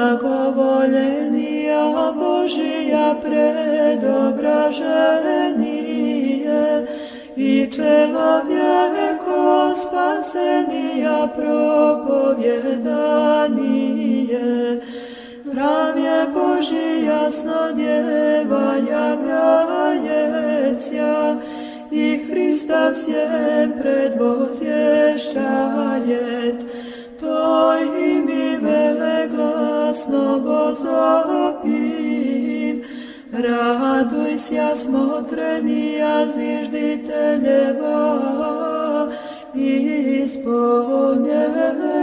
Blagovoljenija Božija predobraženije i čelovjeko spasenija propovjedanije. Hram je Božji jasno djeva javljajecja i Hrista всем предвозвещает. To i mi veleglasno возопим. Радуйся, смотренija зиждителева, исполнена.